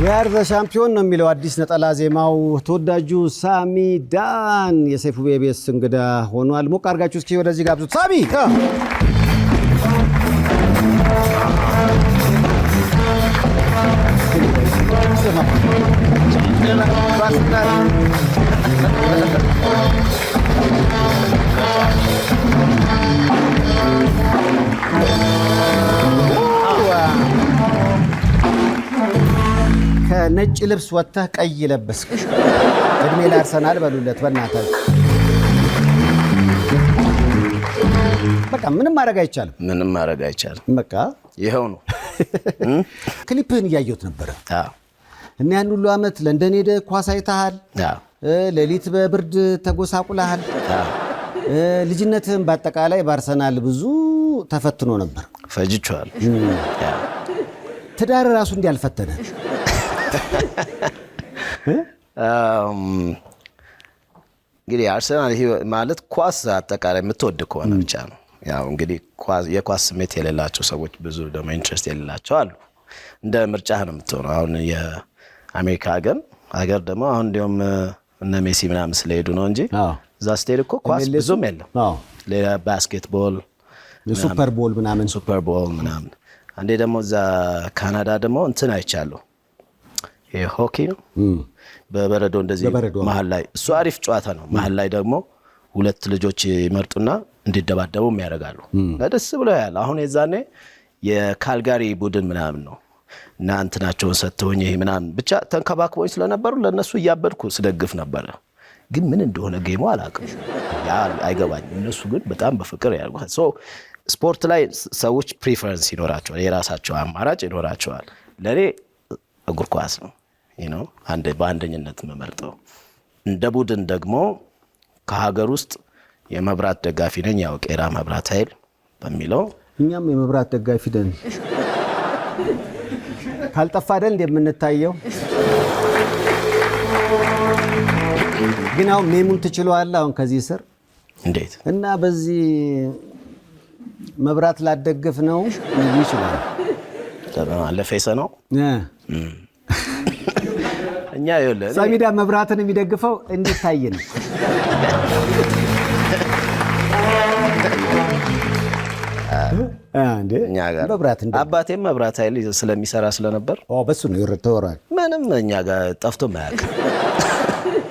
ዌር ዘ ሻምፒዮን ነው የሚለው አዲስ ነጠላ ዜማው ተወዳጁ ሳሚ ዳን የሰይፉ ቤቤስ እንግዳ ሆኗል። ሞቅ አድርጋችሁ እስኪ ወደዚህ ጋብዙት ሳሚ። ከነጭ ልብስ ወጥተህ ቀይ ለበስክ። እድሜ ለአርሰናል በሉለት በእናታችሁ። በቃ ምንም ማድረግ አይቻልም። ምንም ማድረግ አይቻልም። በቃ ይሄው ነው። ክሊፕህን እያየሁት ነበረ። አዎ እና ያን ሁሉ ዓመት ለንደን ሄደህ ኳስ አይተሃል። አዎ ሌሊት በብርድ ተጎሳቁለሃል። ልጅነትህን በአጠቃላይ በአርሰናል ብዙ ተፈትኖ ነበር። ፈጅቷል። ትዳር ራሱ እንዲያልፈተነ እንግዲህ አርሰናል ማለት ኳስ አጠቃላይ የምትወድ ከሆነ ብቻ ነው። ያው እንግዲህ የኳስ ስሜት የሌላቸው ሰዎች ብዙ ደግሞ ኢንትረስት የሌላቸው አሉ። እንደ ምርጫህ ነው የምትሆነው። አሁን የአሜሪካ ሀገር ደግሞ አሁን እንዲያውም እነ ሜሲ ምናምን ስለሄዱ ነው እንጂ እዛ ስትሄድ እኮ ኳስ ብዙም የለም። ሌላ ባስኬትቦል፣ ሱፐር ቦል ምናምን አንዴ ደግሞ እዛ ካናዳ ደግሞ እንትን አይቻለሁ። ሆኪ ነው በበረዶ እንደዚህ መሀል ላይ እሱ አሪፍ ጨዋታ ነው። መሀል ላይ ደግሞ ሁለት ልጆች ይመርጡና እንዲደባደቡ ያደርጋሉ። ደስ ብሎ ያለ አሁን የዛኔ የካልጋሪ ቡድን ምናምን ነው እና እንትናቸውን ሰጥተውኝ ይሄ ምናምን ብቻ ተንከባክቦኝ ስለነበሩ ለነሱ እያበድኩ ስደግፍ ነበር። ግን ምን እንደሆነ ጌሙ አላውቅም። ያ አይገባኝም። እነሱ ግን በጣም በፍቅር ያደርጉታል። ስፖርት ላይ ሰዎች ፕሪፈረንስ ይኖራቸዋል፣ የራሳቸው አማራጭ ይኖራቸዋል። ለኔ እግር ኳስ ነው በአንደኝነት መመርጠው። እንደ ቡድን ደግሞ ከሀገር ውስጥ የመብራት ደጋፊ ነኝ። ያው ቄራ መብራት ኃይል በሚለው እኛም የመብራት ደጋፊ ነን። ካልጠፋ አይደል እንደምንታየው። ግን አሁን ሜሙን ትችለዋለህ አሁን ከዚህ ስር እንዴት እና በዚህ መብራት ላደግፍ ነው ይችላል። ለፌሰ ነው እኛ ይኸውልህ ሳሚዳ መብራትን የሚደግፈው እንዲታይ ነው። እኛ ጋር አባቴም መብራት ኃይል ስለሚሰራ ስለነበር በሱ ነው ይወራል። ምንም እኛ ጋር ጠፍቶ ማያውቅ።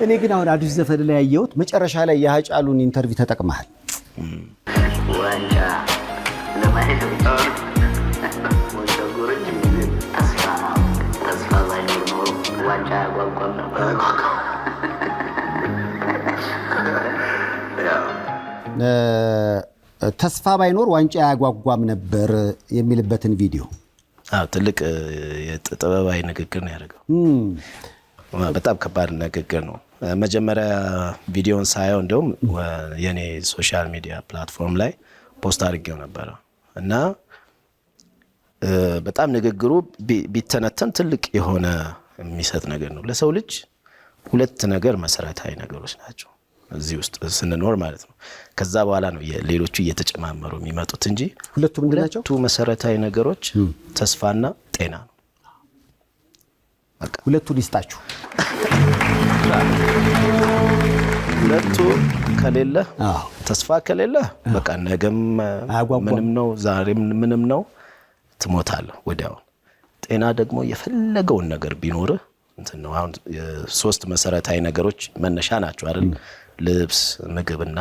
እኔ ግን አሁን አዲስ ዘፈን ላይ ያየሁት መጨረሻ ላይ የሀጫሉን ኢንተርቪው ተጠቅመሃል። ዋንጫ ለማየት ተስፋ ባይኖር ኖሮ ዋንጫ ያጓጓም ነበር። ተስፋ ባይኖር ዋንጫ ያጓጓም ነበር የሚልበትን ቪዲዮ ትልቅ የጥበባዊ ንግግር ነው ያደረገው። በጣም ከባድ ንግግር ነው። መጀመሪያ ቪዲዮን ሳየው እንደውም የኔ ሶሻል ሚዲያ ፕላትፎርም ላይ ፖስት አድርጌው ነበር እና በጣም ንግግሩ ቢተነተን ትልቅ የሆነ የሚሰጥ ነገር ነው። ለሰው ልጅ ሁለት ነገር መሰረታዊ ነገሮች ናቸው እዚህ ውስጥ ስንኖር ማለት ነው። ከዛ በኋላ ነው ሌሎቹ እየተጨማመሩ የሚመጡት እንጂ ሁለቱ ምንድን ናቸው? ሁለቱ መሰረታዊ ነገሮች ተስፋና ጤና ነው። በቃ ሁለቱን ይስጣችሁ። ሁለቱ ከሌለ ተስፋ ከሌለ በቃ ነገም ምንም ነው፣ ዛሬም ምንም ነው፣ ትሞታለህ ወዲያው። ጤና ደግሞ የፈለገውን ነገር ቢኖርህ እንትን ነው። አሁን ሶስት መሰረታዊ ነገሮች መነሻ ናቸው አይደል? ልብስ፣ ምግብና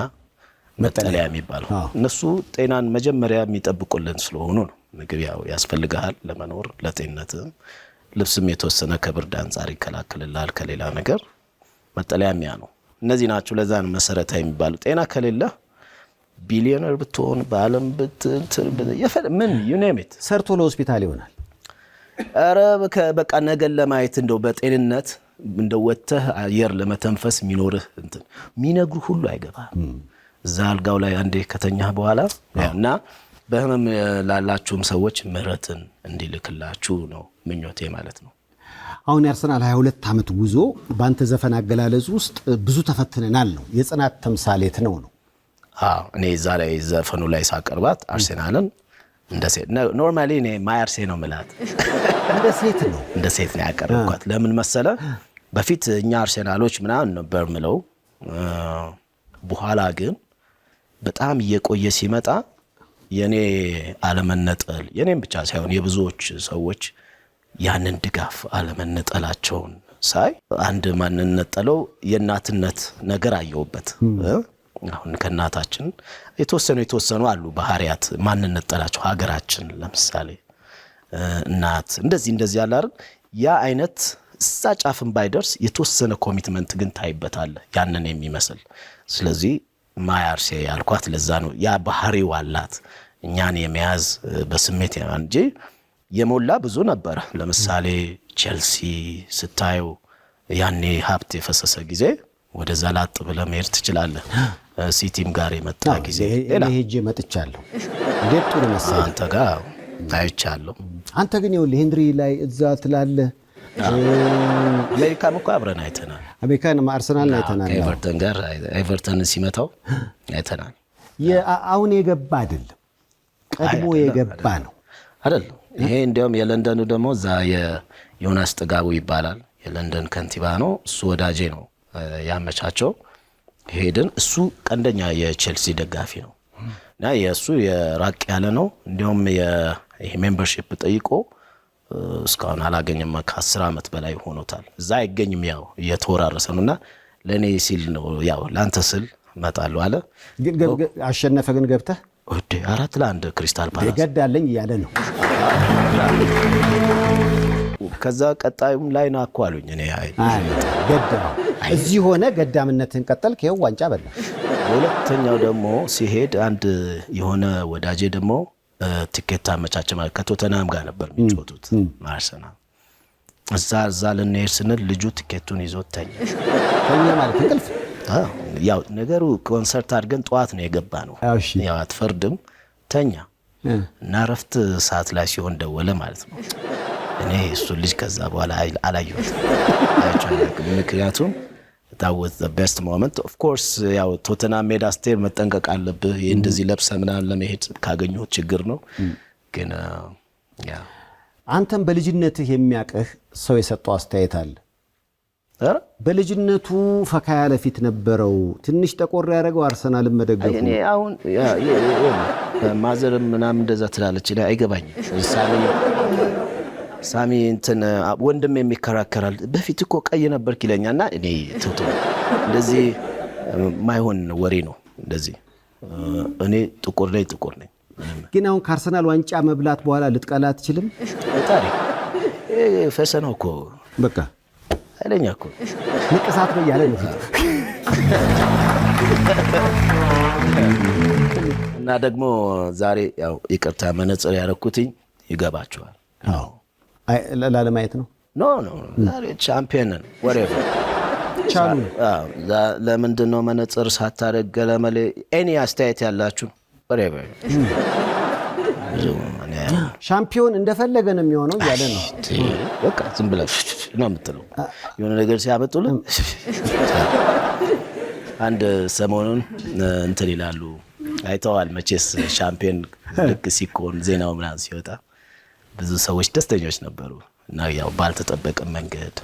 መጠለያ የሚባለው እነሱ ጤናን መጀመሪያ የሚጠብቁልን ስለሆኑ ነው። ምግብ ያው ያስፈልጋል ለመኖር ለጤንነትም፣ ልብስም የተወሰነ ከብርድ አንፃር ይከላከልልሃል ከሌላ ነገር፣ መጠለያም ያ ነው። እነዚህ ናቸው። ለዛ ነው መሰረታዊ የሚባሉ። ጤና ከሌለ ቢሊዮነር ብትሆን በአለም ምን ዩኔሚት ሰርቶ ለሆስፒታል ይሆናል። ኧረ በቃ ነገን ለማየት እንደው በጤንነት እንደው ወጥተህ አየር ለመተንፈስ የሚኖርህ እንትን የሚነግሩ ሁሉ አይገባም። እዛ አልጋው ላይ አንዴ ከተኛህ በኋላ እና በህመም ላላችሁም ሰዎች ምህረትን እንዲልክላችሁ ነው ምኞቴ ማለት ነው። አሁን የአርሰናል 22 ዓመት ጉዞ በአንተ ዘፈን አገላለጽ ውስጥ ብዙ ተፈትነናል ነው፣ የጽናት ተምሳሌት ነው። እኔ እዛ ላይ ዘፈኑ ላይ ሳቀርባት አርሴናልን እንደሴ ኖርማሊ እኔ ማይ አርሴ ነው ምላት እንደ ሴት ነው ያቀረብኳት። ለምን መሰለ በፊት እኛ አርሴናሎች ምናምን ነበር ምለው በኋላ ግን በጣም እየቆየ ሲመጣ የኔ አለመነጠል የኔም ብቻ ሳይሆን የብዙዎች ሰዎች ያንን ድጋፍ አለመነጠላቸውን ሳይ አንድ ማንነጠለው የእናትነት ነገር አየውበት። አሁን ከእናታችን የተወሰኑ አሉ ባህሪያት ማንነጠላቸው ሀገራችን ለምሳሌ እናት እንደዚህ ያለ አይደል ያ አይነት እዛ ጫፍን ባይደርስ የተወሰነ ኮሚትመንት ግን ታይበታል ያንን የሚመስል። ስለዚህ ማያርሴ ያልኳት ለዛ ነው። ያ ባህሪው አላት እኛን የመያዝ በስሜት እንጂ የሞላ ብዙ ነበር። ለምሳሌ ቼልሲ ስታዩ ያኔ ሀብት የፈሰሰ ጊዜ ወደዛ ላጥ ብለህ መሄድ ትችላለህ። ሲቲም ጋር የመጣ ጊዜ እኔ ሄጄ መጥቻለሁ። እንዴት ጥሩ መሰለህ አንተ ጋር ታይቻለሁ። አንተ ግን ይኸውልህ ሄንሪ ላይ እዛ ትላለህ። አሜሪካም እኮ አብረን አይተናል። አሜሪካን አርሰናል አይተናል። ኤቨርተን ጋር ኤቨርተን ሲመታው አይተናል። አሁን የገባ አይደለም ቀድሞ የገባ ነው አይደል? ይሄ እንዲያውም የለንደኑ ደግሞ እዛ የዮናስ ጥጋቡ ይባላል የለንደን ከንቲባ ነው። እሱ ወዳጄ ነው ያመቻቸው። ሄድን። እሱ ቀንደኛ የቼልሲ ደጋፊ ነው እና የእሱ የራቅ ያለ ነው። እንዲያውም ይሄ ሜምበርሺፕ ጠይቆ እስካሁን አላገኘም። ከ10 ዓመት በላይ ሆኖታል። እዛ አይገኝም። ያው እየተወራረሰ ነውና ለኔ ሲል ነው ያው ላንተ ስል መጣለው አለ። ግን አሸነፈ። ግን ገብተህ ወደ 4-1 ክሪስታል ፓላስ ገዳለኝ እያለ ነው። ከዛ ቀጣዩም ላይ ነው እኮ አሉኝ። እኔ ገዳ እዚህ ሆነ ገዳምነትን ቀጠልክ። ይኸው ዋንጫ በላ። ሁለተኛው ደግሞ ሲሄድ አንድ የሆነ ወዳጄ ደግሞ ቲኬት አመቻቸ ማለት ከቶተናም ጋር ነበር የሚጫወቱት አርሰናል። እዛ ልንሄድ ስንል ልጁ ቲኬቱን ይዞ ተኛ ማለት እንቅልፍ። ያው ነገሩ ኮንሰርት አድርገን ጠዋት ነው የገባ ነው። ያው አትፈርድም ተኛ እና ረፍት ሰዓት ላይ ሲሆን ደወለ ማለት ነው። እኔ እሱ ልጅ ከዛ በኋላ አላየሁትም። ምክንያቱም that was the best moment of course ያው ቶተናም ሜዳ ስቴር መጠንቀቅ አለብህ። እንደዚህ ለብሰ ምናምን ለመሄድ ካገኘው ችግር ነው። ግን ያ አንተም በልጅነትህ የሚያቀህ ሰው የሰጠው አስተያየት አለ። በልጅነቱ ፈካ ያለ ፊት ነበረው። ትንሽ ጠቆር ያደረገው አርሰናልን መደገፉ። እኔ አሁን ማዘርም ምናምን እንደዛ ትላለች። ላይ አይገባኝም። ሳሚ እንትን ወንድም የሚከራከራል። በፊት እኮ ቀይ ነበርክ ይለኛልና እኔ ተውቶ እንደዚህ ማይሆን ወሬ ነው። እንደዚህ እኔ ጥቁር ነኝ። ግን አሁን ከአርሰናል ዋንጫ መብላት በኋላ ልትቀላ አትችልም። ታሪክ ፈሰነው እኮ በቃ አይለኛ እኮ ንቅሳት ነው ያለ ነው። እና ደግሞ ዛሬ ያው ይቅርታ መነጽር ያረኩትኝ ይገባቸዋል። አዎ ለማየት ነው። ኖ ዛሬ ቻምፒየን ነን whatever ቻሉ። ለምንድን ነው መነጽር ሳታደርግ ለመለ ኤኒ አስተያየት ያላችሁ whatever ሻምፒዮን እንደፈለገ ነው የሚሆነው ያለ ነው። በቃ ዝም ብለህ ነው የምትለው። የሆነ ነገር ሲያመጡልህ አንድ ሰሞኑን እንትን ይላሉ አይተዋል መቼስ ሻምፒዮን ልክ ሲኮን ዜናው ምናምን ሲወጣ ብዙ ሰዎች ደስተኞች ነበሩ እና ያው ባልተጠበቀ መንገድ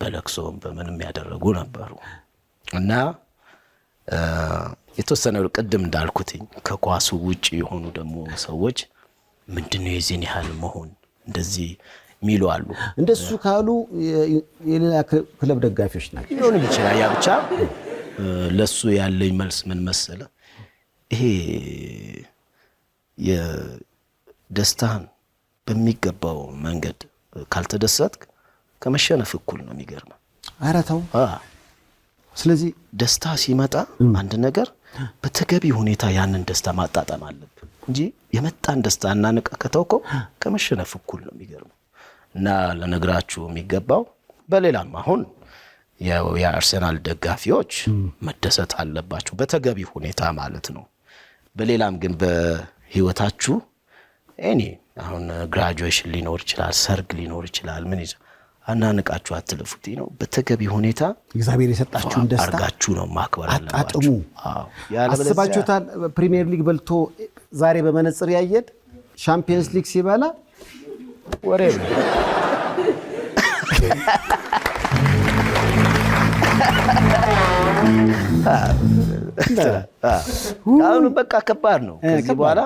በለቅሶም በምንም ያደረጉ ነበሩ እና የተወሰነው ቅድም እንዳልኩትኝ ከኳሱ ውጪ የሆኑ ደግሞ ሰዎች ምንድነው የዚህን ያህል መሆን እንደዚህ ሚሉ አሉ። እንደሱ ካሉ የሌላ ክለብ ደጋፊዎች ናቸው ይሁን ይችላል። ያ ብቻ ለሱ ያለኝ መልስ ምን መሰለ፣ ይሄ የደስታን በሚገባው መንገድ ካልተደሰትክ ከመሸነፍ እኩል ነው። የሚገርም አራታው ስለዚህ ደስታ ሲመጣ አንድ ነገር በተገቢ ሁኔታ ያንን ደስታ ማጣጣም አለብህ እንጂ የመጣን ደስታ እናንቀ ከተውከው ከመሸነፍ እኩል ነው። የሚገርም እና ለነግራችሁ የሚገባው በሌላም አሁን የአርሰናል ደጋፊዎች መደሰት አለባችሁ በተገቢ ሁኔታ ማለት ነው። በሌላም ግን በህይወታችሁ እኔ አሁን ግራጁዌሽን ሊኖር ይችላል፣ ሰርግ ሊኖር ይችላል። ምን ይዘ አናንቃችሁ አትለፉት ነው። በተገቢ ሁኔታ እግዚአብሔር የሰጣችሁን ደስታ አርጋችሁ ነው ማክበር አለባችሁ። አጣጥሙ። አስባችሁታል? ፕሪሚየር ሊግ በልቶ ዛሬ በመነጽር ያየድ ሻምፒየንስ ሊግ ሲበላ ወሬ ነው። አሁን በቃ ከባድ ነው። ከዚህ በኋላ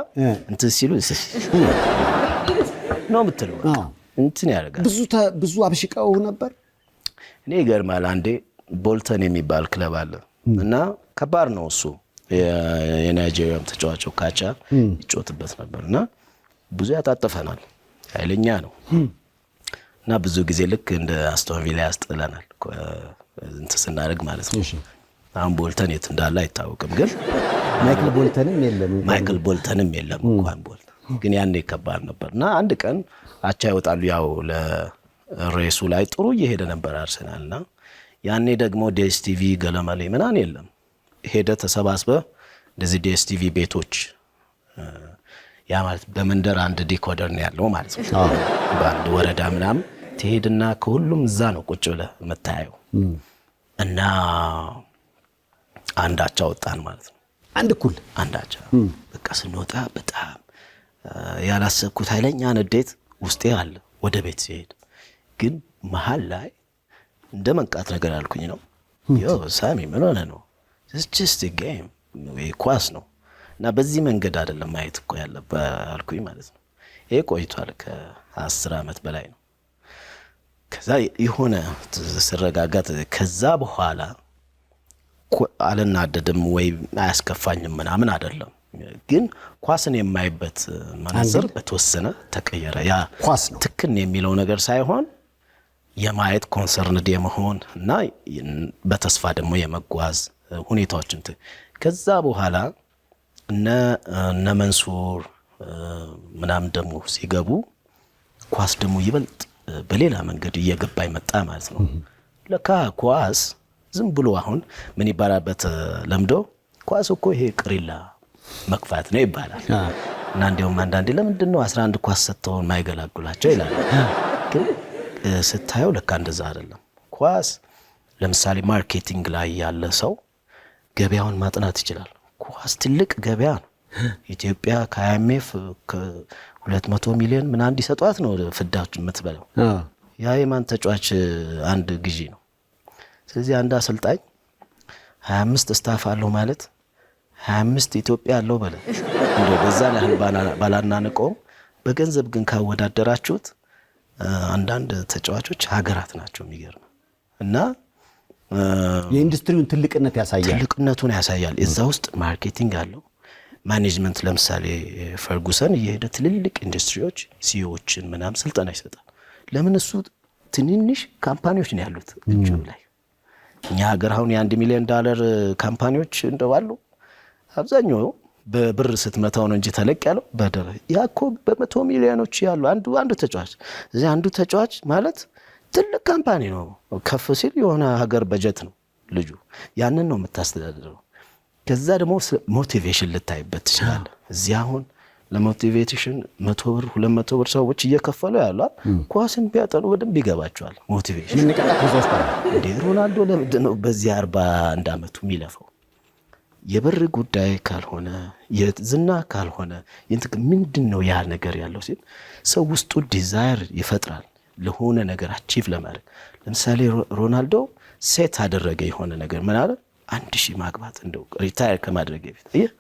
እንትን ሲሉ ነው የምትለው እንትን ያደርጋል። ብዙ አብሽቀው ነበር። እኔ ይገርማል። አንዴ ቦልተን የሚባል ክለብ አለ እና ከባድ ነው እሱ። የናይጄሪያም ተጫዋች ካቻ ይጮትበት ነበርና ብዙ ያጣጥፈናል። ኃይለኛ ነው እና ብዙ ጊዜ ልክ እንደ አስቶን ቪላ ያስጥለናል እንትን ስናደርግ ማለት ነው። አሁን ቦልተን የት እንዳለ አይታወቅም፣ ግን ማይክል ቦልተንም የለም እንኳን ቦልተን ግን ያኔ ከባድ ነበርና አንድ ቀን አቻ ይወጣሉ። ያው ለሬሱ ላይ ጥሩ እየሄደ ነበር አርሰናልና ያኔ ደግሞ ዲኤስቲቪ ገለመሌ ምናምን የለም። ሄደ ተሰባስበ እንደዚህ ዲኤስቲቪ ቤቶች ያ ማለት በመንደር አንድ ዲኮደር ነው ያለው ማለት ነው። በአንድ ወረዳ ምናምን ትሄድና ከሁሉም እዛ ነው ቁጭ ብለህ የምታየው እና አንዳቻ ወጣን ማለት ነው። አንዳቻ በቃ ስንወጣ በጣም ያላሰብኩት ኃይለኛ ንዴት ውስጤ አለ። ወደ ቤት ሲሄድ ግን መሀል ላይ እንደ መንቃት ነገር አልኩኝ ነው ሳሚ ምን ሆነ ነው just a game ኳስ ነው እና በዚህ መንገድ አይደለም ማየት እኮ ያለበት አልኩኝ ማለት ነው። ይሄ ቆይቷል ከ10 ዓመት በላይ ነው። ከዛ የሆነ ተረጋጋት። ከዛ በኋላ አልናደድም ወይ አያስከፋኝም ምናምን አይደለም፣ ግን ኳስን የማይበት መነጽር በተወሰነ ተቀየረ። ያ ኳስ ነው ትክክል የሚለው ነገር ሳይሆን የማየት ኮንሰርንድ የመሆን እና በተስፋ ደግሞ የመጓዝ ሁኔታዎችን ከዛ በኋላ እነ መንሱር ምናምን ደግሞ ሲገቡ ኳስ ደግሞ ይበልጥ በሌላ መንገድ እየገባኝ መጣ ማለት ነው። ለካ ኳስ ዝም ብሎ አሁን ምን ይባላልበት ለምዶ ኳስ እኮ ይሄ ቅሪላ መክፋት ነው ይባላል እና እንዲያውም አንዳንዴ ለምንድነው 11 ኳስ ሰጥተው ማይገላግላቸው ይላል። ግን ስታየው ለካ እንደዛ አይደለም። ኳስ ለምሳሌ ማርኬቲንግ ላይ ያለ ሰው ገበያውን ማጥናት ይችላል። ኳስ ትልቅ ገበያ ነው። ኢትዮጵያ ከአይኤምኤፍ ከ200 ሚሊዮን ምን አንድ ይሰጧት ነው ፍዳችሁ የምትበለው። ያ የማን ተጫዋች አንድ ግዢ ነው። ስለዚህ አንድ አሰልጣኝ 25 ስታፍ አለው ማለት 25 ኢትዮጵያ አለው በለ እንደው በዛ ላይ ባላናነቀው በገንዘብ ግን ካወዳደራችሁት አንዳንድ ተጫዋቾች ሀገራት ናቸው የሚገርም እና የኢንዱስትሪውን ትልቅነት ያሳያል። እዛ ውስጥ ማርኬቲንግ አለው፣ ማኔጅመንት። ለምሳሌ ፈርጉሰን እየሄደ ትልልቅ ኢንዱስትሪዎች ሲኢኦዎችን ምናምን ስልጠና ይሰጣል። ለምን እሱ ትንንሽ ካምፓኒዎች ነው ያሉት እጁ ላይ። እኛ ሀገር አሁን $1 ሚሊዮን ካምፓኒዎች እንደዋሉ አብዛኛው በብር ስትመታው ነው እንጂ ተለቅ ያለው በደረ ያኮ በመቶ ሚሊዮኖች ያሉ አንዱ ተጫዋች እዚህ አንዱ ተጫዋች ማለት ትልቅ ካምፓኒ ነው። ከፍ ሲል የሆነ ሀገር በጀት ነው ልጁ። ያንን ነው የምታስተዳድረው። ከዛ ደግሞ ሞቲቬሽን ልታይበት ትችላለህ። እዚህ አሁን ለሞቲቬሽን 100 ብር 200 ብር ሰዎች እየከፈሉ ያሏል። ኳስን ቢያጠኑ በደንብ ይገባቸዋል። ሞቲቬሽን ምን ቀጣ ከዛው ስታር እንደ ሮናልዶ ለምንድን ነው በዚህ 41 ዓመቱ የሚለፈው? የብር ጉዳይ ካልሆነ የዝና ካልሆነ ምንድን ነው ያ ነገር ያለው ሲል ሰው ውስጡ ዲዛይር ይፈጥራል ለሆነ ነገር አቺቭ ለማድረግ። ለምሳሌ ሮናልዶ ሴት አደረገ የሆነ ነገር ምን አለ 1000 ማግባት እንደው ሪታየር ከማድረግ በፊት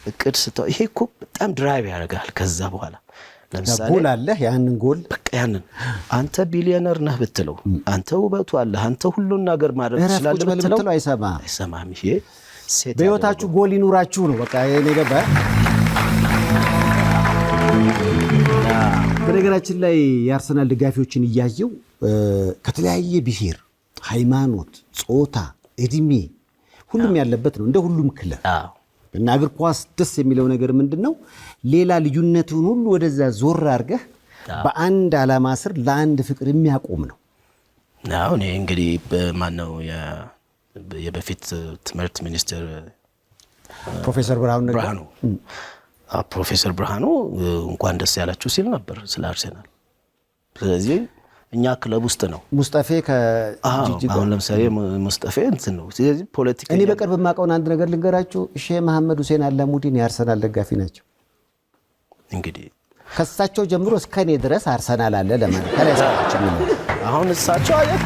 እቅድ ስተው ይሄ እኮ በጣም ድራይቭ ያደርጋል። ከዛ በኋላ ለምሳሌ ጎል አለ፣ ያንን ጎል በቃ ያንን አንተ ቢሊዮነር ነህ ብትለው፣ አንተ ውበቱ አለ፣ አንተ ሁሉን ነገር ማድረግ ትችላለህ ብትለው አይሰማም። ይሄ ሴት በህይወታችሁ ጎል ይኑራችሁ ነው በቃ የኔ ገባ። በነገራችን ላይ የአርሰናል ደጋፊዎችን እያየው ከተለያየ ብሔር፣ ሃይማኖት፣ ጾታ፣ እድሜ ሁሉም ያለበት ነው እንደ ሁሉም ክለብ እና እግር ኳስ ደስ የሚለው ነገር ምንድነው? ሌላ ልዩነቱን ሁሉ ወደዛ ዞር አድርገህ በአንድ ዓላማ ስር ለአንድ ፍቅር የሚያቆም ነው። አሁን እንግዲህ በማነው የበፊት ትምህርት ሚኒስትር ፕሮፌሰር ብርሃኑ እንኳን ደስ ያላችሁ ሲል ነበር ስለ አርሰናል። ስለዚህ እኛ ክለብ ውስጥ ነው ሙስጠፌ ከጂጂ አሁን ለምሳሌ ሙስጠፌ እንትን ነው። ስለዚህ ፖለቲካ እኔ በቅርብ የማውቀውን አንድ ነገር ልንገራችሁ። ሼህ መሐመድ ሁሴን አላሙዲን የአርሰናል ደጋፊ ናቸው። እንግዲህ ከሳቸው ጀምሮ እስከኔ ድረስ አርሰናል አለ ለማለት ከላይሳችን ነው። አሁን እሳቸው አየህ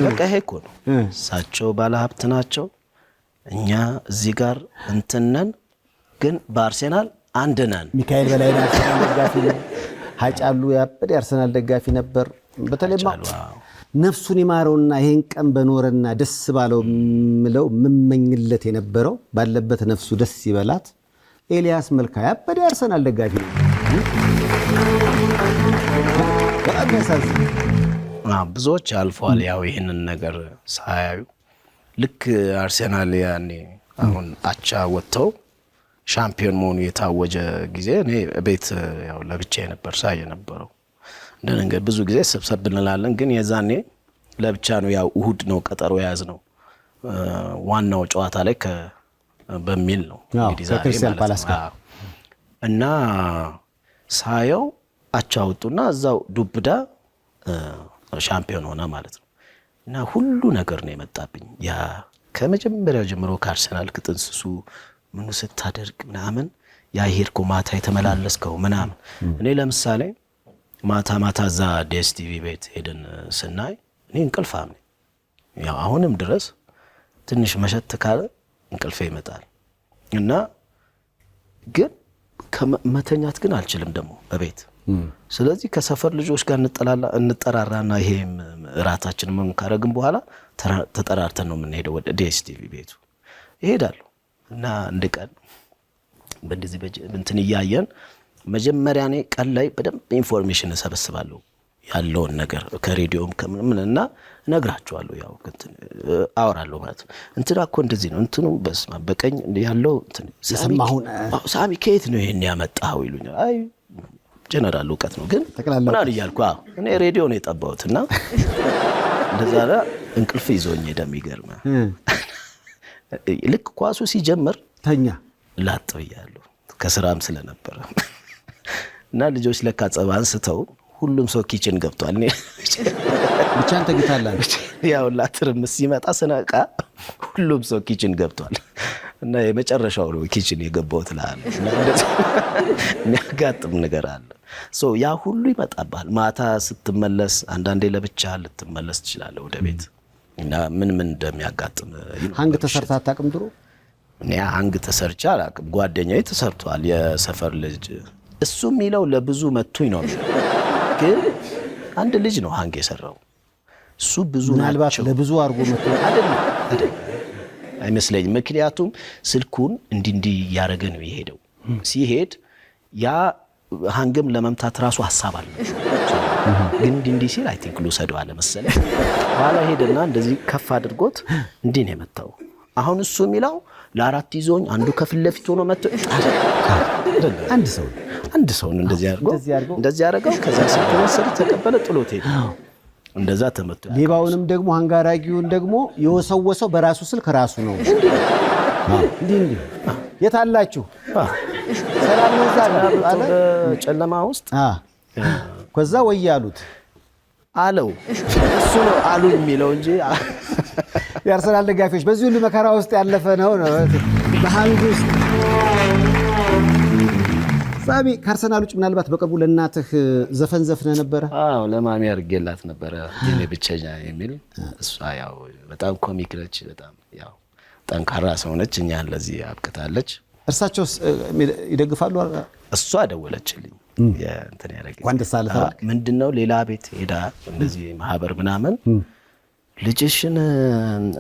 በቃ ይሄ እኮ ነው። እሳቸው ባለሀብት ናቸው። እኛ እዚህ ጋር እንትነን ግን በአርሰናል አንድ ነን። ሚካኤል በላይ አርሰናል ደጋፊ ነው። ሀጫሉ ያበደ አርሰናል ደጋፊ ነበር። በተለይማ ነፍሱን ይማረውና ይሄን ቀን በኖረና ደስ ባለው ምለው መመኝለት የነበረው ባለበት ነፍሱ ደስ ይበላት ኤልያስ መልካ ያበደ አርሰናል ደጋፊ ነው። በጣም ያሳዝን። ብዙዎች አልፈዋል ያው ይሄንን ነገር ሳያዩ ልክ አርሰናል ያኔ አሁን አቻ ወጥተው ሻምፒዮን መሆኑ የታወጀ ጊዜ እኔ ቤት ያው ለብቻዬ ነበር ሳይ የነበረው። እንደነገር ብዙ ጊዜ ሰብሰብ እንላለን ግን የዛኔ ለብቻ ነው ያው እሁድ ነው ቀጠሮ ያዝ ነው ዋናው ጨዋታ ላይ በሚል ነው እንግዲህ ዛሬ ማለት ነው። እና ሳየው አቻ ወጡና እዛው ዱብዳ ሻምፒዮን ሆነ ማለት ነው። እና ሁሉ ነገር ነው የመጣብኝ ያ ከመጀመሪያው ጀምሮ ከአርሰናል ክትንስሱ ምኑ ስታደርግ ምናምን ያ ሄድኮ ማታ የተመላለስከው ምናምን እኔ ለምሳሌ ማታ እዛ ዲኤስቲቪ ቤት ሄደን ስናይ እኔ እንቅልፋም ነኝ። ያው አሁንም ድረስ ትንሽ መሸት ካለ እንቅልፌ ይመጣል እና ግን ከመተኛት ግን አልችልም ደግሞ በቤት። ስለዚህ ከሰፈር ልጆች ጋር እንጠራራና ይሄም ራታችን ምን ካረግን በኋላ ተጠራርተን ነው የምንሄደው ወደ ዲኤስቲቪ ቤቱ ይሄዳለሁ። እና አንድ ቀን በእንደዚህ እንትን እያየን መጀመሪያ እኔ ቀን ላይ በደንብ ኢንፎርሜሽን ሰበስባለሁ ያለውን ነገር ከሬዲዮም ከምንና እነግራቸዋለሁ ያው እንትን አወራለሁ ማለት ነው። እንትና እኮ እንደዚህ ነው እንትኑ በስማ በቀኝ ያለው እንትን ሳሚ ከየት ነው ይሄን ያመጣው ይሉኛል። አይ ጀነራል እውቀት ነው ግን ምን አልያልኩ እኔ ሬዲዮ ነው የጠባሁትና እንደዛ እንቅልፍ ይዞኝ ደሚገርም ልክ ኳሱ ሲጀምር ተኛ ላጥብያለሁ ከስራም ስለነበረ እና ልጆች ለካ ጸባ አንስተው ሁሉም ሰው ኪችን ገብቷል። እኔ ብቻን ተግታላል ያው ላትርምስ ሲመጣ ስነቃ ሁሉም ሰው ኪችን ገብቷል እና የመጨረሻው ነው ኪችን የገባው ትላል እና እንደዚህ የሚያጋጥም ነገር አለ። ያ ሁሉ ይመጣባል። ማታ ስትመለስ አንዳንዴ ለብቻ ልትመለስ ትችላለህ ወደ ቤት እና ምን እንደሚያጋጥም ሃንግ ተሰርታ አታውቅም ድሮ? እኔ ሃንግ ተሰርቻ አላውቅም። ጓደኛዬ ተሰርቷል የሰፈር ልጅ እሱ የሚለው ለብዙ መቱኝ ነው ግን አንድ ልጅ ነው ሃንግ የሰራው እሱ ብዙ ምናልባት ለብዙ አርጎ መጥቶ አይደለም አይመስለኝም። ምክንያቱም ስልኩን እንዲህ ያረገ ነው የሄደው። ሲሄድ ያ ሃንግም ለመምታት ራሱ ሐሳብ አለ ግን እንዲህ ሲል አይ ቲንክ ሉሰደው አለ መሰለኝ ባላ ሄደና እንደዚህ ከፍ አድርጎት እንዲህ ነው የመታው። አሁን እሱ የሚለው ለአራት ይዞኝ አንዱ ከፊት ለፊት ሆኖ መጥቶ አንድ ሰው እንደዚህ ያርገው ከዛ ስልኩ ወሰደ ተቀበለ ጥሎት ሄደ። እንደዛ ተመቶ ሌባውንም ደግሞ አንጋራጊውን ደግሞ የወሰወሰው በራሱ ስልክ ራሱ ነው። እንዲህ የታላችሁ ሰላም ነው አለ ጨለማ ውስጥ ከዛ ወያሉት አለው እሱ ነው አሉ የሚለው እንጂ የአርሰናል ደጋፊዎች በዚህ ሁሉ መከራ ውስጥ ያለፈ ነው በሃንግ ውስጥ። ሳሚ ከአርሰናል ውጭ ምናልባት በቅርቡ ለእናትህ ዘፈን ዘፍነ ነበረ? አዎ ለማሚ አርጌላት ነበረ የኔ ብቸኛ የሚል እሷ ያው በጣም ኮሚክ ነች፣ በጣም ያው ጠንካራ ሰው ነች። እኛን ለዚህ አብቅታለች። እርሳቸው ይደግፋሉ? እሷ ደወለችልኝ እንትን ያረጋኝ ወንደሳለታ ምንድነው ሌላ ቤት ሄዳ እንደዚህ ማህበር ምናምን ልጅሽን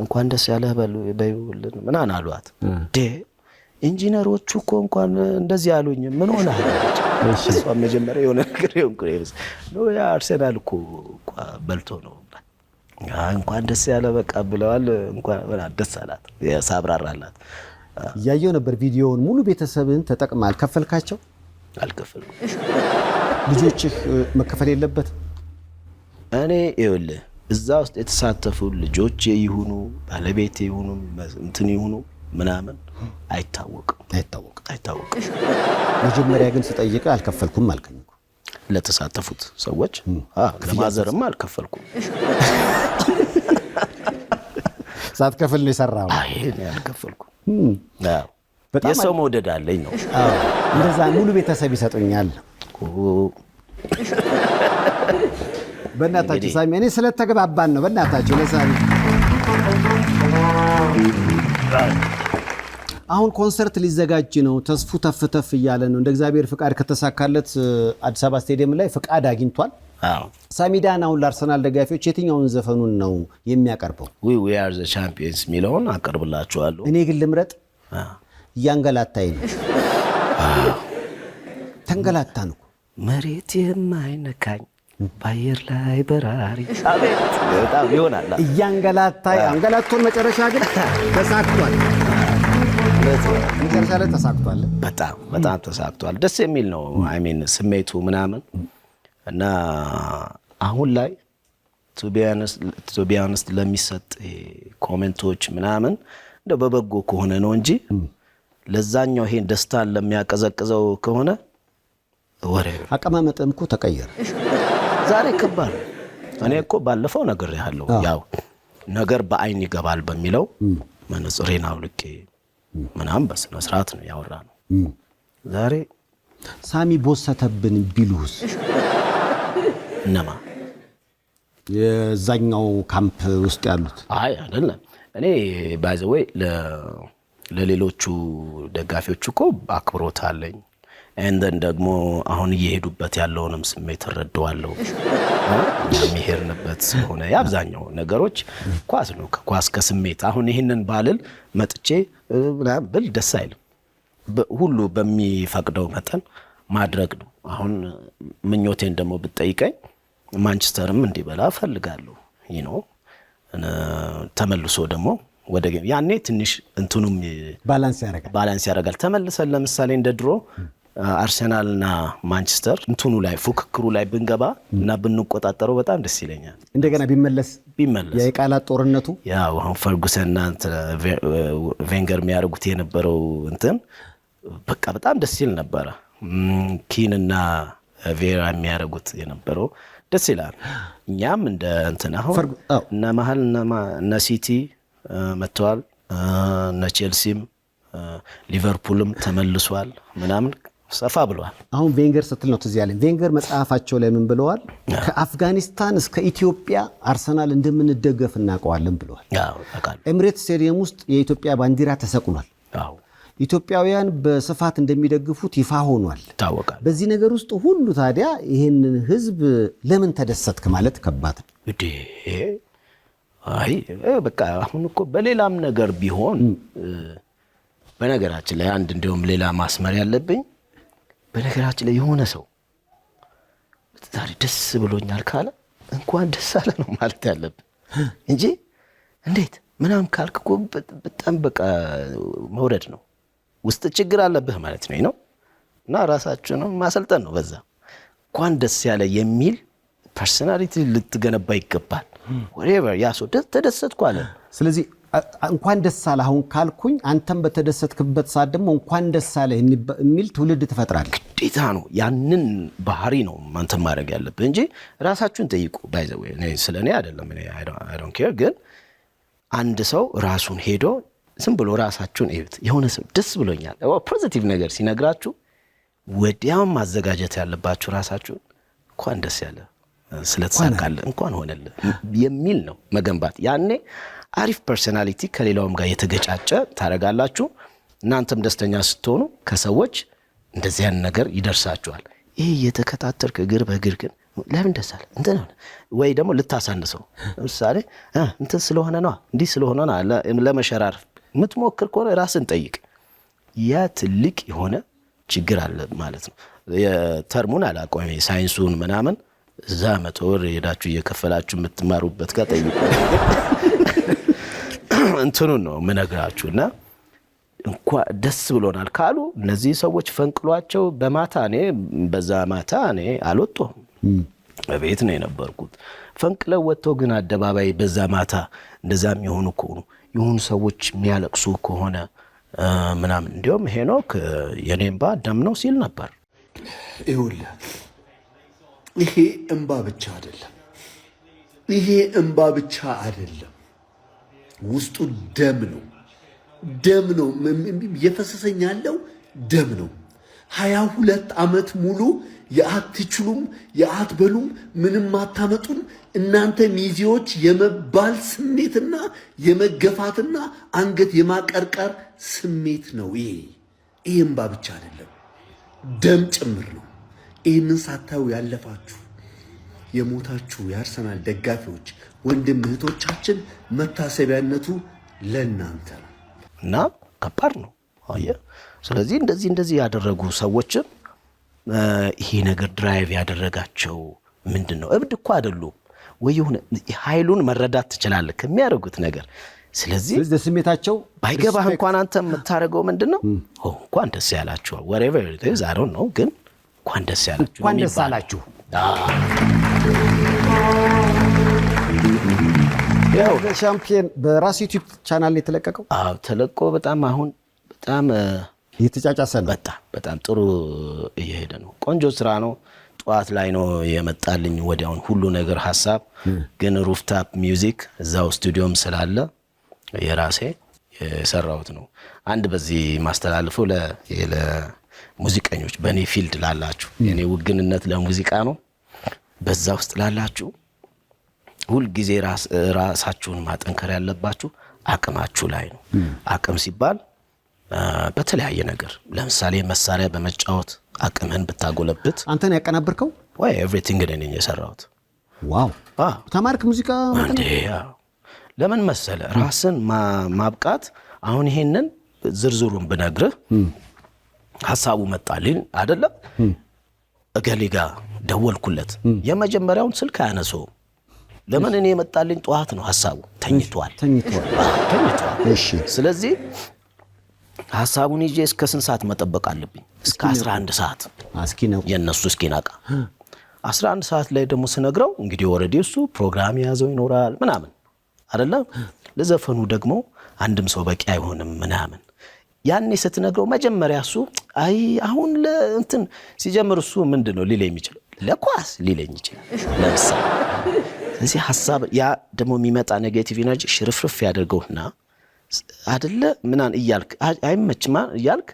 እንኳን ደስ ያለህ በይውልን ምናን አሏት። ኢንጂነሮቹ እኮ እንኳን እንደዚህ ያሉኝ ምን ሆነ አለች። እሷ መጀመሪያ የሆነ ነገር ነው ያ አርሰናል እኮ በልቶ ነው እንኳን ደስ ያለ በቃ ብለዋል። እንኳን ደስ አላት ያሳብራራላት። ያየው ነበር ቪዲዮውን ሙሉ ቤተሰብን ተጠቅማል። ከፈልካቸው? አልከፈልኩም። ልጆችህ መከፈል የለበት? እኔ ይኸውልህ እዛ ውስጥ የተሳተፉ ልጆች ይሁኑ ባለቤት ይሁኑ እንትን ይሁኑ ምናምን አይታወቅም። መጀመሪያ ግን ስጠይቅ አልከፈልኩም አልከኝ እኮ። ለተሳተፉት ሰዎች ለማዘርም አልከፈልኩም። ሳትከፍል ነው የሰራው? አይ እኔ አልከፈልኩም። የሰው መውደድ አለኝ ነው። እንደዛ ሙሉ ቤተሰብ ይሰጡኛል። በእናታችሁ ሳሚ እኔ ስለተገባባን ነው። በእናታችሁ ለሳሚ አሁን ኮንሰርት ሊዘጋጅ ነው። ተስፉ ተፍተፍ እያለ ነው። እንደ እግዚአብሔር ፍቃድ ከተሳካለት አዲስ አበባ ስቴዲየም ላይ ፍቃድ አግኝቷል። ሳሚዳን አሁን ለአርሰናል ደጋፊዎች የትኛውን ዘፈኑን ነው የሚያቀርበው? we are the champions ሚለውን አቀርብላችኋለሁ። እኔ ግን ልምረጥ። እያንገላታኝ ነው። ተንገላታን እኮ መሬት የማይነካኝ ባየር ላይ በራሪ አቤት በጣም ይሆናል። እያንገላታኝ አንገላቶን መጨረሻ ግን ተሳክቷል። መጨረሻ ላይ ተሳክቷል። በጣም ተሳክቷል። ደስ የሚል ነው። አይ ሚን ስሜቱ ምናምን እና አሁን ላይ ቱ ቢ ኦነስት ለሚሰጥ ኮሜንቶች ምናምን እንደ በበጎ ከሆነ ነው እንጂ ለዛኛው ይሄን ደስታን ለሚያቀዘቅዘው ከሆነ ወሬ አቀማመጥም እኮ ተቀየረ። ዛሬ ከባድ እኔ እኮ ባለፈው ነገር ያለው ያው ነገር በአይን ይገባል በሚለው መነጽሬን አውልቄ ምናምን በስነ ስርዓት ነው ያወራነው። ዛሬ ሳሚ ቦሰተብን ቢሉስ እነማ የዛኛው ካምፕ ውስጥ ያሉት? አይ አይደለም። እኔ ባይ ዘ ዌይ ለሌሎቹ ደጋፊዎች እኮ አክብሮት አለኝ። እንደን ደግሞ አሁን እየሄዱበት ያለውንም ስሜት እረዳዋለሁ። የሚሄድንበት ሆነ ያብዛኛው ነገሮች ኳስ ነው። ከኳስ ከስሜት አሁን ይሄንን ባልል መጥቼ ምናምን ብል ደስ አይልም። ሁሉ በሚፈቅደው መጠን ማድረግ ነው። አሁን ምኞቴን ደግሞ ብትጠይቀኝ ማንቸስተርም እንዲበላ ፈልጋለሁ። ተመልሶ ደግሞ ወደ ያኔ ትንሽ እንትኑም ባላንስ ያደርጋል። ተመልሰን ለምሳሌ እንደ ድሮ አርሰናልና ማንቸስተር እንትኑ ላይ ፉክክሩ ላይ ብንገባ እና ብንቆጣጠረው በጣም ደስ ይለኛል። እንደገና ቢመለስ የቃላት ጦርነቱ ያው አሁን ፈርጉሰንና ቬንገር የሚያደርጉት የነበረው እንትን በቃ በጣም ደስ ይል ነበረ። ኪንና ቬራ የሚያደርጉት የነበረው ደስ ይላል። እኛም እንደ እንትን አሁን እና መሀል እና ሲቲ መጥተዋል፣ እና ቼልሲም ሊቨርፑልም ተመልሷል ምናምን ሰፋ ብለዋል። አሁን ቬንገር ስትል ነው ትዝ ያለኝ። ቬንገር መጽሐፋቸው ላይ ምን ብለዋል? ከአፍጋኒስታን እስከ ኢትዮጵያ አርሰናል እንደምንደገፍ እናውቀዋለን ብለዋል። ኤምሬትስ ስቴዲየም ውስጥ የኢትዮጵያ ባንዲራ ተሰቅሏል። ኢትዮጵያውያን በስፋት እንደሚደግፉት ይፋ ሆኗል፣ ይታወቃል። በዚህ ነገር ውስጥ ሁሉ ታዲያ ይሄንን ህዝብ ለምን ተደሰትክ ማለት ከባድ ነው። አይ በቃ አሁን እኮ በሌላም ነገር ቢሆን በነገራችን ላይ አንድ እንደውም ሌላ ማስመር ያለብኝ በነገራችን ላይ የሆነ ሰው ዛሬ ደስ ብሎኛል ካለ እንኳን ደስ አለ ነው ማለት ያለብን እንጂ እንዴት ምናምን ካልክ እኮ በጣም በቃ መውረድ ነው። ውስጥ ችግር አለብህ ማለት ነው እና ራሳችሁንም ማሰልጠን ነው። በዛ እንኳን ደስ ያለ የሚል ፐርሰናሊቲ ልትገነባ ይገባል። whatever ያ ሰው ተደሰትኩ አለ። ስለዚህ እንኳን ደስ አለ አሁን ካልኩኝ አንተም በተደሰትክበት ሰዓት ደግሞ እንኳን ደስ አለ የሚል ትውልድ ትፈጥራለህ። ግዴታ ነው። ያንን ባህሪ ነው አንተ ማድረግ ያለብህ እንጂ ራሳችሁን ጠይቁ። ባይ ዘ ዌይ ስለኔ አይደለም I don't care ግን አንድ ሰው ራሱን ሄዶ ዝም ብሎ ራሳችሁን እዩት። የሆነ ሰው ደስ ብሎኛል ፖዚቲቭ ነገር ሲነግራችሁ ወዲያው ማዘጋጀት ያለባችሁ ራሳችሁን እንኳን ደስ ያለ ስለተሳካለ እንኳን ሆነለ የሚል ነው መገንባት። ያኔ አሪፍ ፐርሰናሊቲ ከሌላውም ጋር የተገጫጨ ታረጋላችሁ። እናንተም ደስተኛ ስትሆኑ ከሰዎች እንደዚህ ያን ነገር ይደርሳችኋል። ይሄ የተከታተልክ እግር በእግር ግን ለምን ደስ አለ እንትን ወይ ደግሞ ልታሳንሰው ለምሳሌ እንትን ስለሆነ ነው እንዲህ ስለሆነ ነው ለመሸራረፍ የምትሞክር ከሆነ ራስን ጠይቅ። ያ ትልቅ የሆነ ችግር አለ ማለት ነው። የተርሙን አላቆም ሳይንሱን ምናምን እዛ 100 ብር ሄዳችሁ እየከፈላችሁ የምትማሩበት ጋር ጠይቁ። እንትኑን ነው የምነግራችሁና እንኳን ደስ ብሎናል ካሉ እነዚህ ሰዎች ፈንቅሏቸው በማታ በዛ ማታ አልወጣሁም በቤት ነው የነበርኩት። ፈንቅለው ወጥተው ግን አደባባይ በዛ ማታ እንደዛም የሆኑ ሰዎች የሚያለቅሱ ከሆነ ምናምን እንዲያውም ሄኖክ የኔምባ ደም ነው ሲል ነበር። ይኸውልህ ይሄ እንባ ብቻ አይደለም፣ ውስጡ ደም ነው። ደም ነው የፈሰሰኝ ያለው ደም ነው። 22 ዓመት ሙሉ የአትችሉም የአትበሉም ምንም አታመጡም እናንተ ሚዜዎች የመባል ስሜትና የመገፋትና አንገት የማቀርቀር ስሜት ነው። ይሄ እምባ ብቻ አይደለም ደም ጭምር ነው። ይህንን ሳታዩ ያለፋችሁ የሞታችሁ የአርሰናል ደጋፊዎች ወንድም እህቶቻችን መታሰቢያነቱ ለእናንተ ነው እና ከባድ ነው። አየህ፣ ስለዚህ እንደዚህ ያደረጉ ሰዎችን ይሄ ነገር ድራይቭ ያደረጋቸው ምንድን ነው? እብድ እኮ አይደሉም ወይ? የሆነ ኃይሉን መረዳት ትችላለህ ከሚያደርጉት ነገር። ስለዚህ ስሜታቸው ባይገባህ እንኳን አንተ የምታደርገው ምንድን ነው? እንኳን ደስ ያላችሁ whatever it is I don't know፣ ግን እንኳን ደስ ያላችሁ እንኳን ደስ አላችሁ። ያው ሻምፒዮን በራስ ዩቲዩብ ቻናል የተለቀቀው ተለቆ በጣም አሁን በጣም እየተጫጫሰ ነው። በጣም ጥሩ እየሄደ ነው። ቆንጆ ስራ ነው። ጠዋት ላይ ነው የመጣልኝ ወዲያውን ሁሉ ነገር ሐሳብ። ግን ሩፍታፕ ሚውዚክ እዛው ስቱዲዮም ስላለ የራሴ የሰራሁት ነው። አንድ በዚህ ማስተላልፈው ለሙዚቀኞች በኔ ፊልድ ላላችሁ፣ የኔ ውግንነት ለሙዚቃ ነው። በዛ ውስጥ ላላችሁ ሁል ጊዜ ራሳችሁን ማጠንከር ያለባችሁ አቅማችሁ ላይ ነው። አቅም ሲባል በተለያየ ነገር ለምሳሌ መሳሪያ በመጫወት አቅምህን ብታጎለብት። አንተን ያቀናብርከው ወይ ኤቭሪቲንግ ነኝ የሰራሁት። ዋው ተማርክ ሙዚቃ እንዴ? ለምን መሰለ ራስን ማብቃት። አሁን ይሄንን ዝርዝሩን ብነግርህ ሐሳቡ መጣልኝ አይደለም፣ እገሌ ጋር ደወልኩለት፣ የመጀመሪያውን ስልክ አያነሳውም። ለምን? እኔ የመጣልኝ ጠዋት ነው ሐሳቡ። ተኝቷል። እሺ። ስለዚህ ሐሳቡን ይዤ እስከ ስንት ሰዓት መጠበቅ አለብኝ? እስከ 11 ሰዓት የነሱ እስኪነቃ። 11 ሰዓት ላይ ደግሞ ስነግረው እንግዲህ ኦሬዲ እሱ ፕሮግራም ያዘው ይኖራል ምናምን አይደለም። ለዘፈኑ ደግሞ አንድም ሰው በቂ አይሆንም ምናምን። ያኔ ስትነግረው መጀመሪያ እሱ አይ አሁን ለእንትን ሲጀምር እሱ ምንድነው ሊለኝ የሚችለው? ለኳስ ሊለኝ ይችላል ለምሳሌ። ስለዚህ ሐሳብ ያ ደግሞ የሚመጣ ኔጌቲቭ ኢነርጂ ሽርፍርፍ ያደርገውና አይደለ ምናን እያልክ አይመችማ እያልክ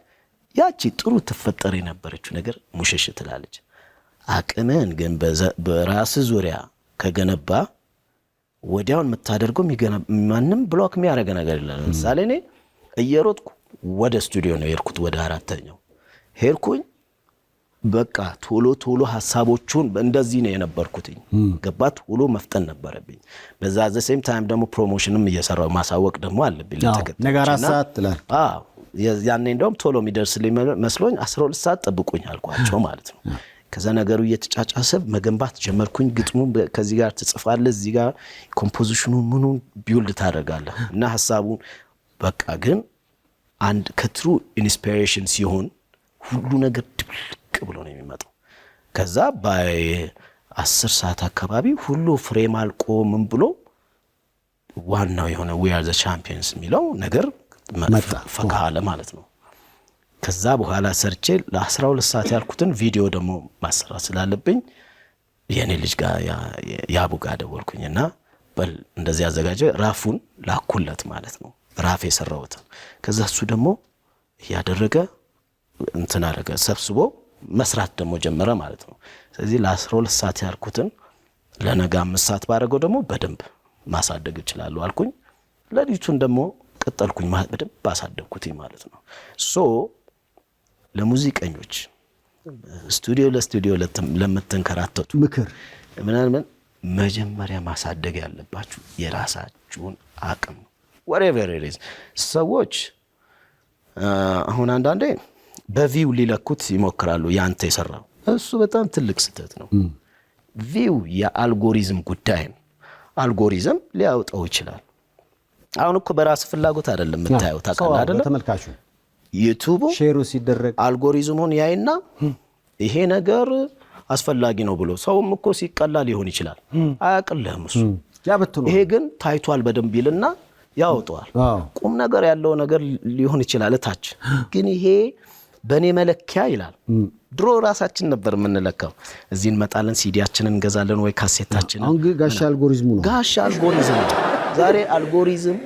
ያቺ ጥሩ ተፈጠረ የነበረችው ነገር ሙሽሽ ትላለች። አቅምን ግን በራስ ዙሪያ ከገነባ ወዲያውን የምታደርገው ማንም ብሎክ የሚያደርግ ነገር የለም። ለምሳሌ እኔ እየሮጥኩ ወደ ስቱዲዮ ነው የሄድኩት። ወደ 4ኛው ሄድኩኝ። በቃ ቶሎ ሐሳቦቹን እንደዚህ ነው የነበርኩትኝ። ገባት ቶሎ መፍጠን ነበረብኝ። በዛ ዘ ሴም ታይም ደግሞ ፕሮሞሽንም እየሰራው ማሳወቅ ደግሞ አለብኝ ለተከታዮች። ነገራ ሰዓት ትላል። ያኔ እንደውም ቶሎ የሚደርስልኝ መስሎኝ 12 ሰዓት ጠብቁኝ አልኳቸው ማለት ነው። ከዛ ነገሩ እየተጫጫሰ መገንባት ጀመርኩኝ። ግጥሙን ከዚህ ጋር ትጽፋለህ፣ እዚህ ጋር ኮምፖዚሽኑን ምኑን ቢውልድ ታደርጋለህ እና ሐሳቡን በቃ ግን አንድ ከትሩ ኢንስፒሬሽን ሲሆን ሁሉ ነገር ድብልቅ ብሎ ነው የሚመጣው። ከዛ በ10 ሰዓት አካባቢ ሁሉ ፍሬም አልቆ ምን ብሎ ዋናው የሆነ we are the champions የሚለው ነገር ፈካ አለ ማለት ነው። ከዛ በኋላ ሰርቼ ለ12 ሰዓት ያልኩትን ቪዲዮ ደግሞ ማሰራት ስላለብኝ የኔ ልጅ ጋር ያቡ ጋር ደወልኩኝና በል እንደዚህ አዘጋጀ ራፉን ላኩለት ማለት ነው። ራፍ የሰራውት ከዛ እሱ ደግሞ ያደረገ እንትን አደረገ ሰብስቦ መስራት ደግሞ ጀመረ ማለት ነው። ስለዚህ ለ12 ሰዓት ያልኩትን ለነጋ 5 ሰዓት ባረገው ደግሞ በደንብ ማሳደግ ይችላል አልኩኝ። ለዲቱን ደግሞ ቀጠልኩኝ በደንብ አሳደግኩትኝ ማለት ነው። ሶ ለሙዚቀኞች ስቱዲዮ ለስቱዲዮ ለምትንከራተቱ ምክር ምናምን መጀመሪያ ማሳደግ ያለባችሁ የራሳችሁን አቅም whatever it is። ሰዎች አሁን አንዳንዴ በቪው ሊለኩት ይሞክራሉ። ያንተ የሰራው እሱ በጣም ትልቅ ስህተት ነው። ቪው የአልጎሪዝም ጉዳይ ነው። አልጎሪዝም ሊያውጣው ይችላል። አሁን እኮ በራስ ፍላጎት አይደለም የምታየው ታውቃለህ አይደል? ተመልካቹ ዩቲዩብ ሼሩ ሲደረግ አልጎሪዝሙን ያይና ይሄ ነገር አስፈላጊ ነው ብሎ ሰውም እኮ ሲቀላ ሊሆን ይችላል አያቅልህም እሱ። ይሄ ግን ታይቷል በደንብ ይልና ያውጣዋል። ቁም ነገር ያለው ነገር ሊሆን ይችላል እታች ግን ይሄ በኔ መለኪያ ይላል። ድሮ ራሳችን ነበር የምንለካው። እዚህ እንመጣለን ሲዲያችንን እንገዛለን ወይ ካሴታችንን። አሁን ጋሻ አልጎሪዝሙ ነው። ጋሻ አልጎሪዝም ዛሬ አልጎሪዝም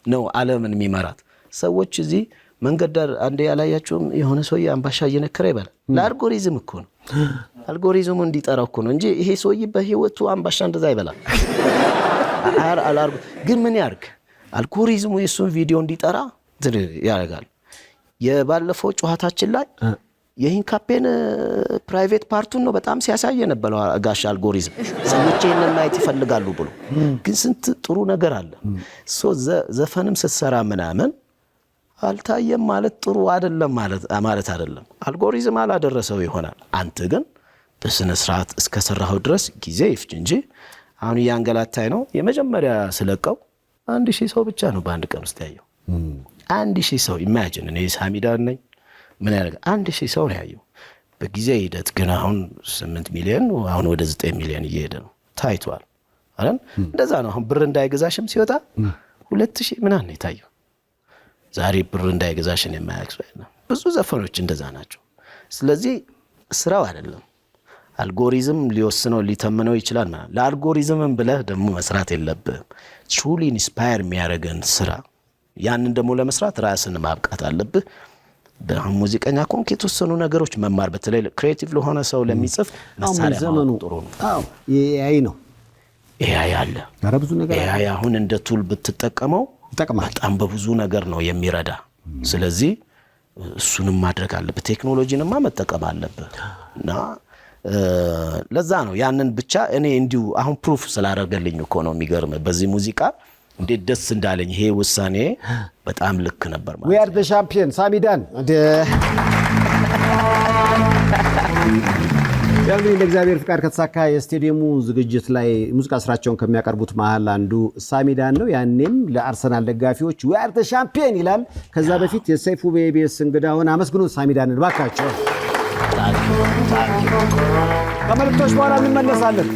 ነው ዓለምን የሚመራት። ሰዎች እዚህ መንገድ ዳር አንዴ ያላያችሁም የሆነ ሰውዬ አምባሻ እየነከረ ይበላል። ለአልጎሪዝም እኮ ነው፣ አልጎሪዝሙ እንዲጠራው እኮ ነው እንጂ ይሄ ሰውዬ በህይወቱ አምባሻ እንደዛ ይበላል። ግን ምን ያርግ አልጎሪዝሙ የሱን ቪዲዮ እንዲጠራ ያደርጋል። የባለፈው ጨዋታችን ላይ የሂንካፔን ፕራይቬት ፓርቱን ነው በጣም ሲያሳየ ነበር ጋሽ አልጎሪዝም። ሰዎች ይሄንን ማየት ይፈልጋሉ ብሎ ግን ስንት ጥሩ ነገር አለ። ዘፈንም ስትሰራ ምናምን አልታየም ማለት ጥሩ አይደለም ማለት አይደለም። አልጎሪዝም አላደረሰው ይሆናል። አንተ ግን በስነ ስርዓት እስከሰራው ድረስ ጊዜ ይፍጅ እንጂ አሁን ያንገላታይ ነው። የመጀመሪያ ስለቀው 1000 ሰው ብቻ ነው በአንድ ቀን ውስጥ ያየው። 1000 ሰው ኢማጂን። እኔ ሳሚዳን ነኝ ምን ያደርጋል 1000 ሰው ነው ያየው። በጊዜ ሂደት ግን አሁን 8 ሚሊዮን አሁን ወደ 9 ሚሊዮን እየሄደ ነው ታይቷል አይደል? እንደዛ ነው። አሁን ብር እንዳይገዛሽም ሲወጣ 2000 ምናምን ነው የታየው። ዛሬ ብር እንዳይገዛሽን የማያክስ ብዙ ዘፈኖች እንደዛ ናቸው። ስለዚህ ስራው አይደለም አልጎሪዝም ሊወስነው ሊተምነው ይችላል ማለት። ለአልጎሪዝምም ብለህ ደግሞ መስራት የለብህም። ትሩሊ ኢንስፓየር የሚያደርገን ስራ ያንን ደግሞ ለመስራት ራስን ማብቃት አለብህ። በሙዚቀኛ ኮንክ የተወሰኑ ነገሮች መማር በተለይ ክሬቲቭ ለሆነ ሰው ለሚጽፍ መሳሪያ ዘመኑ ጥሩ ነው። አዎ ኤአይ ነው። ኤአይ አለ። ብዙ ነገር ኤአይ አሁን እንደ ቱል ብትጠቀመው በጣም በብዙ ነገር ነው የሚረዳ። ስለዚህ እሱንም ማድረግ አለብህ። ቴክኖሎጂንማ መጠቀም አለብህ እና ለዛ ነው ያንን ብቻ እኔ እንዲሁ አሁን ፕሩፍ ስላደረገልኝ እኮ ነው የሚገርም በዚህ ሙዚቃ እንዴት ደስ እንዳለኝ። ይሄ ውሳኔ በጣም ልክ ነበር ማለት ነው። we are the champion ሳሚዳን ያው ለእግዚአብሔር ፍቃድ ከተሳካ የስቴዲየሙ ዝግጅት ላይ ሙዚቃ ስራቸውን ከሚያቀርቡት መሃል አንዱ ሳሚዳን ነው። ያኔም ለአርሰናል ደጋፊዎች we are the champion ይላል። ከዛ በፊት የሰይፉ በኢቢኤስ እንግዳውን አመስግኑት ሳሚዳንን ባካቸው። ከመልእክቶች በኋላ እንመለሳለን።